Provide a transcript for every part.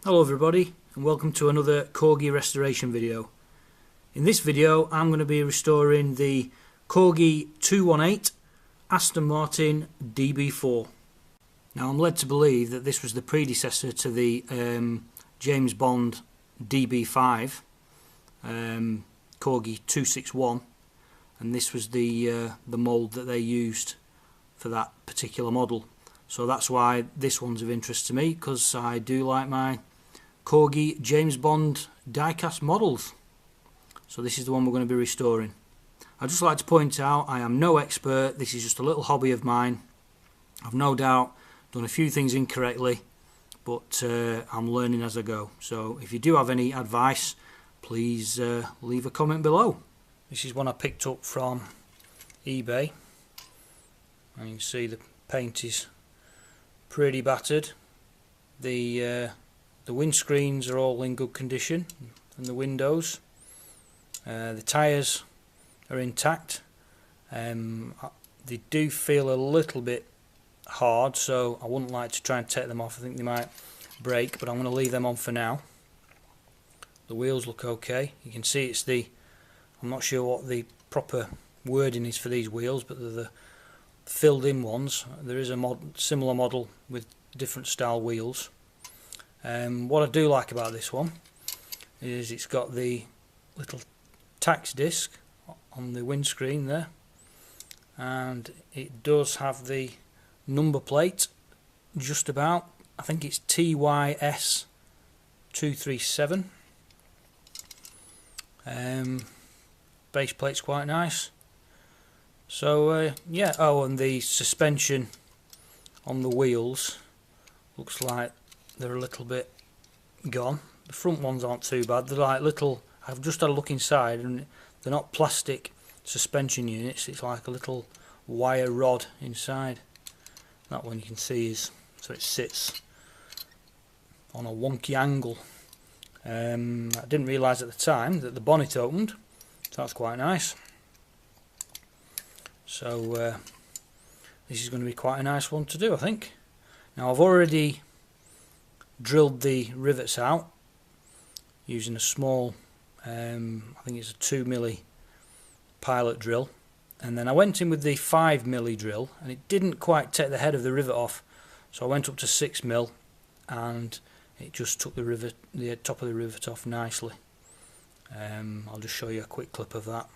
Hello everybody, and welcome to another Corgi restoration video. In this video I'm going to be restoring the Corgi 218 Aston Martin DB4. Now I'm led to believe that this was the predecessor to the James Bond DB5 Corgi 261, and this was the mould that they used for that particular model. So that's why this one's of interest to me, because I do like my Corgi James Bond diecast models. So this is the one we're going to be restoring. I'd just like to point out I am no expert. This is just a little hobby of mine. I've no doubt done a few things incorrectly, but I'm learning as I go. So if you do have any advice, please leave a comment below. This is one I picked up from eBay, and you can see the paint is pretty battered. The windscreens are all in good condition, and the windows. The tyres are intact. They do feel a little bit hard, so I wouldn't like to try and take them off. I think they might break, but I'm going to leave them on for now. The wheels look okay. You can see it's I'm not sure what the proper wording is for these wheels, but they're the filled in ones. There is a similar model with different style wheels. What I do like about this one is it's got the little tax disc on the windscreen there, and it does have the number plate just about. I think it's TYS 237. Base plate's quite nice. So yeah, oh, and the suspension on the wheels looks like they're a little bit gone. The front ones aren't too bad. They're like little, I've just had a look inside, and they're not plastic suspension units. It's like a little wire rod inside. That one you can see is, so it sits on a wonky angle. I didn't realise at the time that the bonnet opened, so that's quite nice. So this is going to be quite a nice one to do, I think. Now I've already drilled the rivets out using a small, I think it's a 2mm pilot drill, and then I went in with the 5mm drill, and it didn't quite take the head of the rivet off, so I went up to 6mm, and it just took the top of the rivet off nicely. I'll just show you a quick clip of that.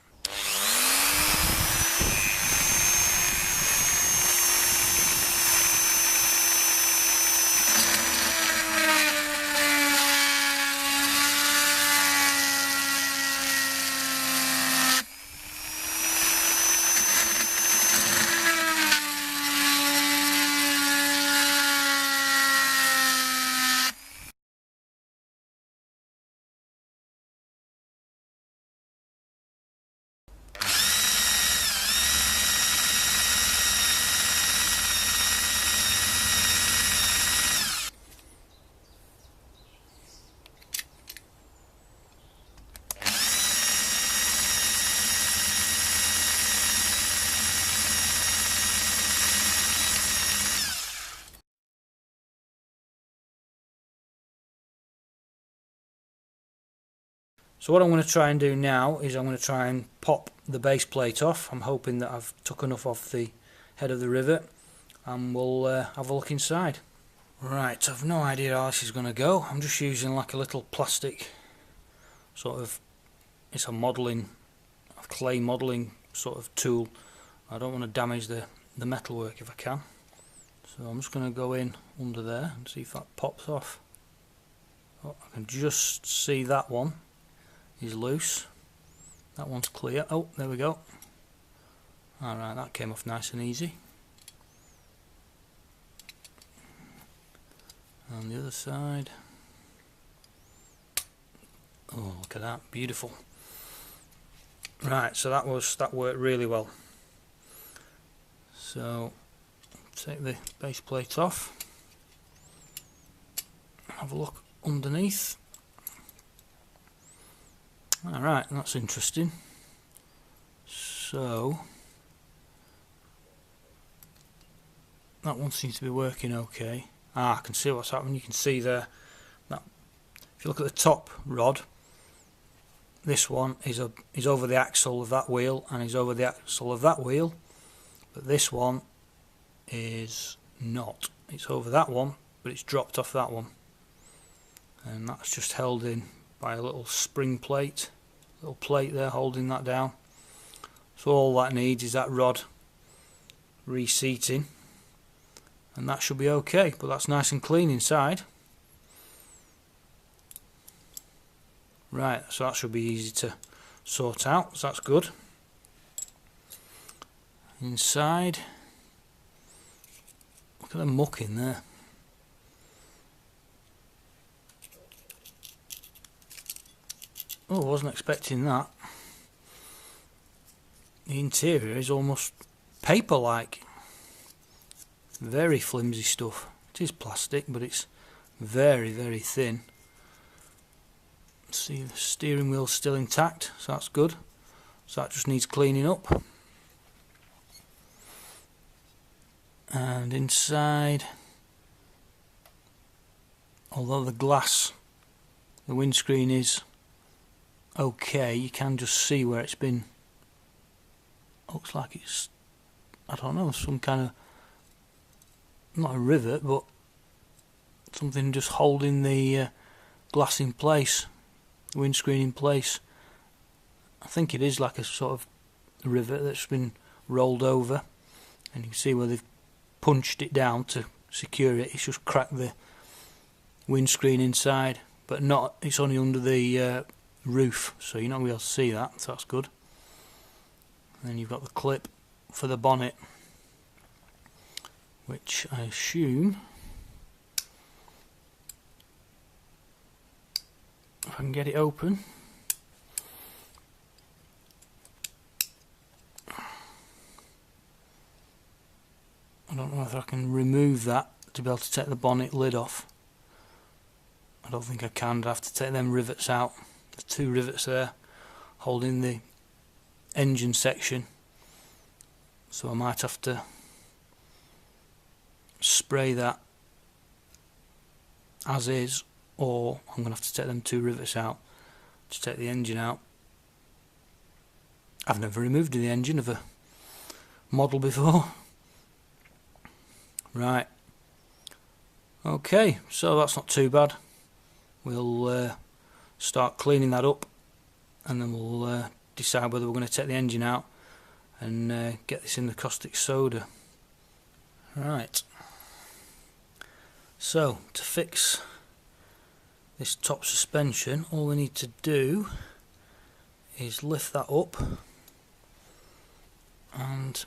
So what I'm going to try and do now is I'm going to try and pop the base plate off. I'm hoping that I've took enough off the head of the rivet, and we'll have a look inside. Right, I've no idea how this is going to go. I'm just using like a little plastic sort of, it's a clay modelling sort of tool. I don't want to damage the metalwork if I can. So I'm just going to go in under there and see if that pops off. Oh, I can just see that one is loose. That one's clear. Oh, there we go. Alright, that came off nice and easy. On the other side. Oh, look at that, beautiful. Right, so that worked really well. So take the base plate off. Have a look underneath. Alright, that's interesting. So that one seems to be working okay. I can see what's happening. You can see there that you look at the top rod, this one is over the axle of that wheel and is over the axle of that wheel, but this one is not. It's over that one, but it's dropped off that one, and that's just held in by a little spring plate, little plate there holding that down. So all that needs is that rod reseating, and that should be okay. But that's nice and clean inside. Right, so that should be easy to sort out, so that's good. Inside, look at the muck in there. Oh, I wasn't expecting that. The interior is almost paper-like. Very flimsy stuff. It is plastic, but it's very, very thin. See, the steering wheel's still intact, so that's good. So that just needs cleaning up. And inside, although the glass, the windscreen is okay, you can just see where it's been. Looks like it's, I don't know, some kind of, not a rivet, but something just holding the glass in place, the windscreen in place. I think it is like a sort of rivet that's been rolled over, and you can see where they've punched it down to secure it. It's just cracked the windscreen inside, but not, it's only under the roof, so you're not going to be able to see that, so that's good. And then you've got the clip for the bonnet, which I assume, if I can get it open, I don't know whether I can remove that to be able to take the bonnet lid off. I don't think I can. I'd have to take them rivets out. The two rivets there holding the engine section, so I might have to spray that as is, or I'm going to have to take them two rivets out to take the engine out. I've never removed the engine of a model before. Right, okay, so that's not too bad. We'll start cleaning that up, and then we'll decide whether we're going to take the engine out and get this in the caustic soda. Right, so to fix this top suspension, all we need to do is lift that up and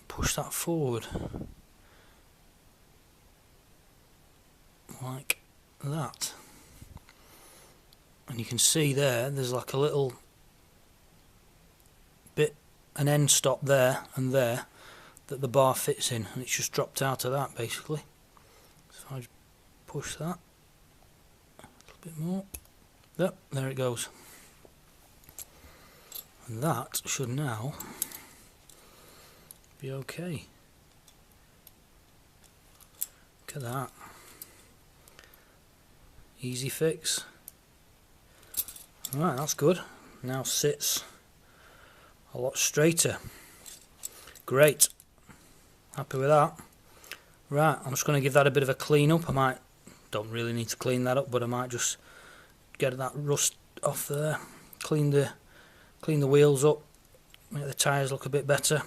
push that forward like that, and you can see there's like a little bit, an end stop there and there that the bar fits in, and it's just dropped out of that basically. So I just push that a little bit more. Yep, there it goes, and that should now be okay. Look at that. Easy fix. Right, that's good. Now sits a lot straighter. Great. Happy with that. Right, I'm just going to give that a bit of a clean up. Don't really need to clean that up, but I might just get that rust off there. Clean the wheels up, make the tyres look a bit better,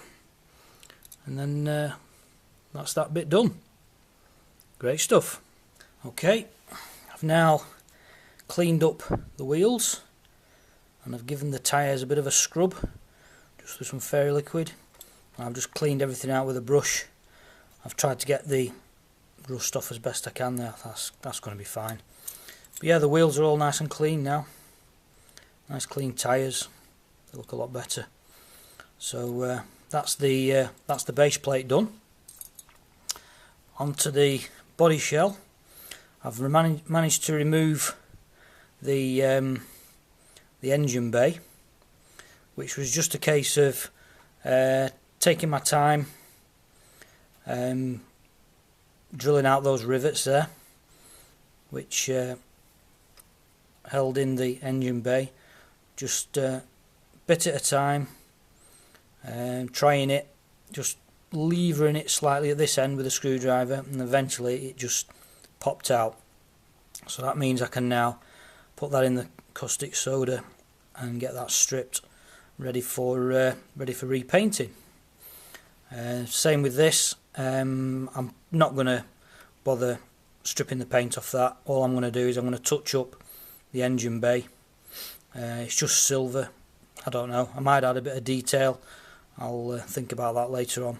and then that's that bit done. Great stuff. Okay, I've now cleaned up the wheels, and I've given the tyres a bit of a scrub just with some fairy liquid. I've just cleaned everything out with a brush. I've tried to get the rust off as best I can there. That's going to be fine. But yeah, the wheels are all nice and clean now. Nice clean tyres. They look a lot better. So that's the base plate done. Onto the body shell. I've managed to remove the engine bay, which was just a case of taking my time, drilling out those rivets there, which held in the engine bay, just bit at a time, trying it, just levering it slightly at this end with a screwdriver, and eventually it just popped out. So that means I can now put that in the caustic soda and get that stripped, ready for repainting. Same with this. I'm not going to bother stripping the paint off that. All I'm going to do is I'm going to touch up the engine bay. It's just silver. I don't know, I might add a bit of detail. I'll think about that later on.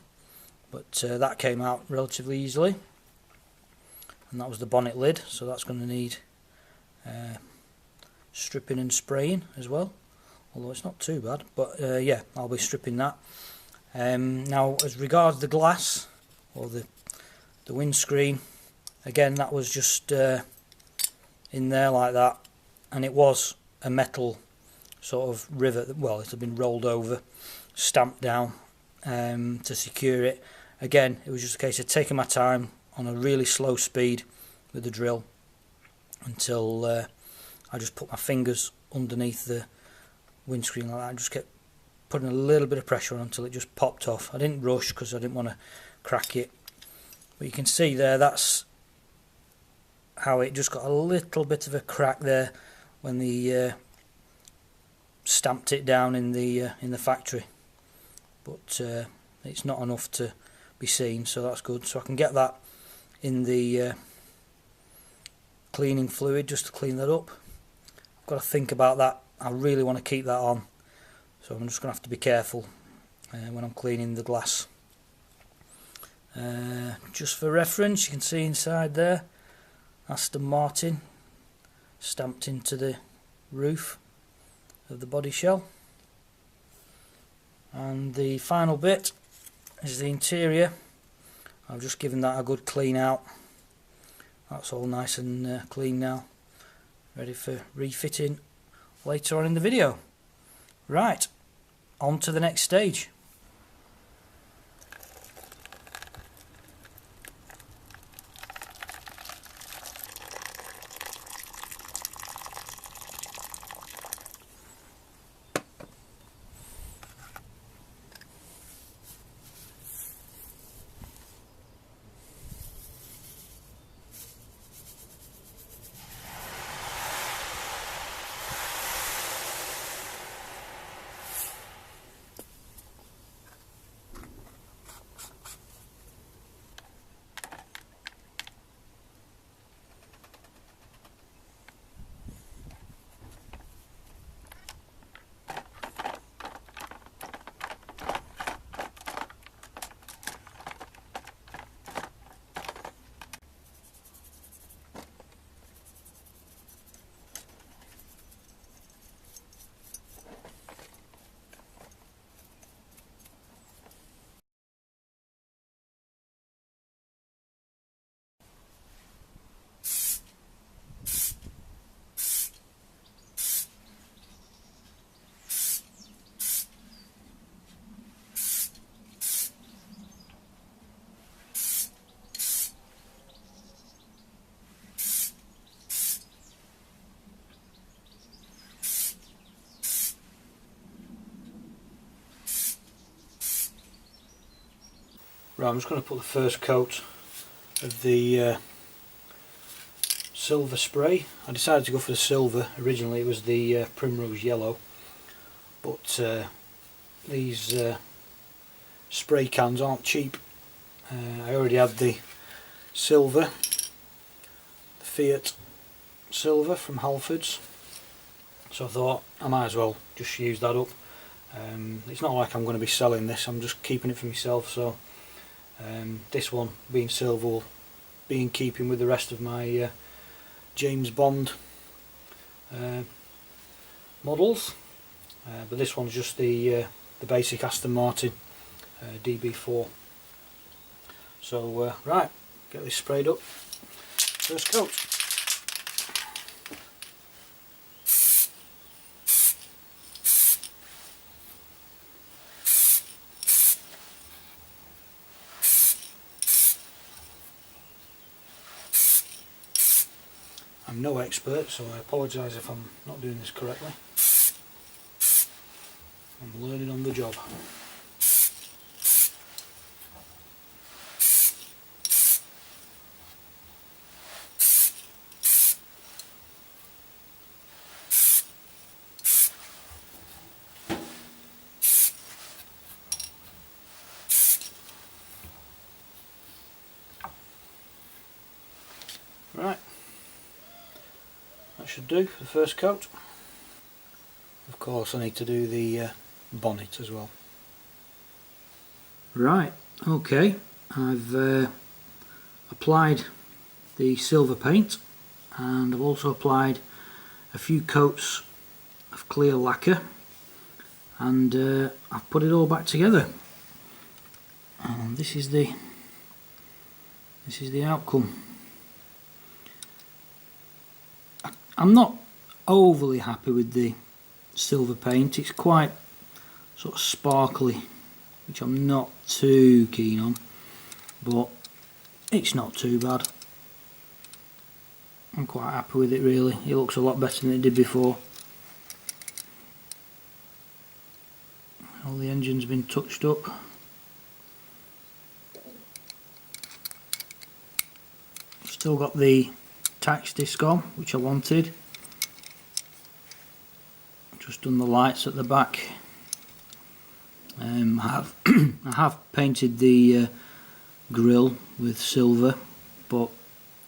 But that came out relatively easily, and that was the bonnet lid, so that's going to need stripping and spraying as well, although it's not too bad. But yeah, I'll be stripping that. Now, as regards the glass or the windscreen, again, that was just in there like that, and it was a metal sort of rivet. Well, it had been rolled over, stamped down to secure it. Again, it was just a case of taking my time on a really slow speed with the drill until I just put my fingers underneath the windscreen like that and just kept putting a little bit of pressure on until it just popped off. I didn't rush because I didn't want to crack it, but you can see there, that's how it just got a little bit of a crack there when the stamped it down in the factory, but it's not enough to be seen, so that's good. So I can get that in the cleaning fluid just to clean that up. I've got to think about that. I really want to keep that on, so I'm just going to have to be careful when I'm cleaning the glass. Just for reference, you can see inside there, Aston Martin stamped into the roof of the body shell. And the final bit is the interior. I've just given that a good clean out. That's all nice and clean now, ready for refitting later on in the video. Right, on to the next stage. Right, I'm just going to put the first coat of the silver spray. I decided to go for the silver. Originally it was the primrose yellow, but these spray cans aren't cheap. I already had the silver, the Fiat silver from Halfords, so I thought I might as well just use that up. It's not like I'm going to be selling this, I'm just keeping it for myself, so this one being silver will be in keeping with the rest of my James Bond models, but this one's just the basic Aston Martin DB4. So right, get this sprayed up. First coat. I'm I'm no expert, so I apologise if I'm not doing this correctly. I'm learning on the job. Right, that should do for the first coat. Of course I need to do the bonnet as well. Right, okay, I've applied the silver paint, and I've also applied a few coats of clear lacquer, and I've put it all back together, and this is the outcome. I'm not overly happy with the silver paint. It's quite sort of sparkly, which I'm not too keen on, but it's not too bad. I'm quite happy with it really. It looks a lot better than it did before. All the engine's been touched up. Still got the tax disc on, which I wanted. Just done the lights at the back. I have painted the grille with silver, but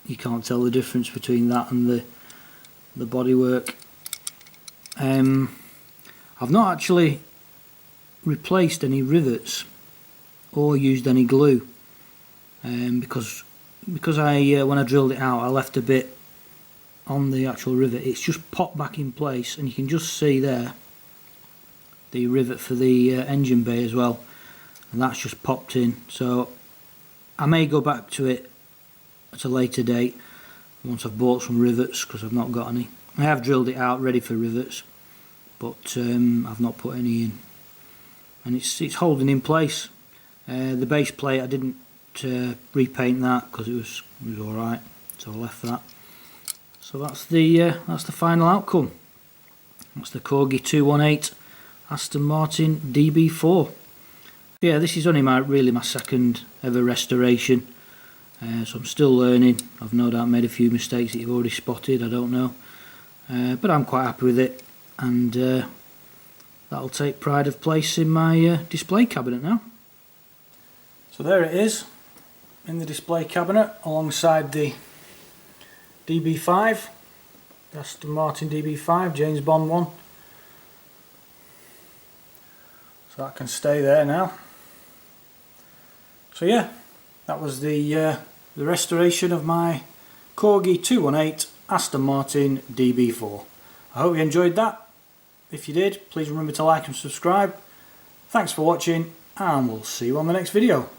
you can't tell the difference between that and the bodywork. I've not actually replaced any rivets or used any glue, because when I drilled it out I left a bit on the actual rivet. It's just popped back in place, and you can just see there the rivet for the engine bay as well, and that's just popped in. So I may go back to it at a later date once I've bought some rivets, because I've not got any. I have drilled it out ready for rivets, but I've not put any in, and it's holding in place. The base plate I didn't repaint that because it was alright, so I left that. So that's the final outcome. That's the Corgi 218 Aston Martin DB4. Yeah, this is only my second ever restoration, so I'm still learning. I've no doubt made a few mistakes that you've already spotted, I don't know, but I'm quite happy with it, and that'll take pride of place in my display cabinet now. So there it is in the display cabinet alongside the DB5, the Aston Martin DB5, James Bond one. So that can stay there now. So yeah, that was the restoration of my Corgi 218 Aston Martin DB4. I hope you enjoyed that. If you did, please remember to like and subscribe. Thanks for watching, and we'll see you on the next video.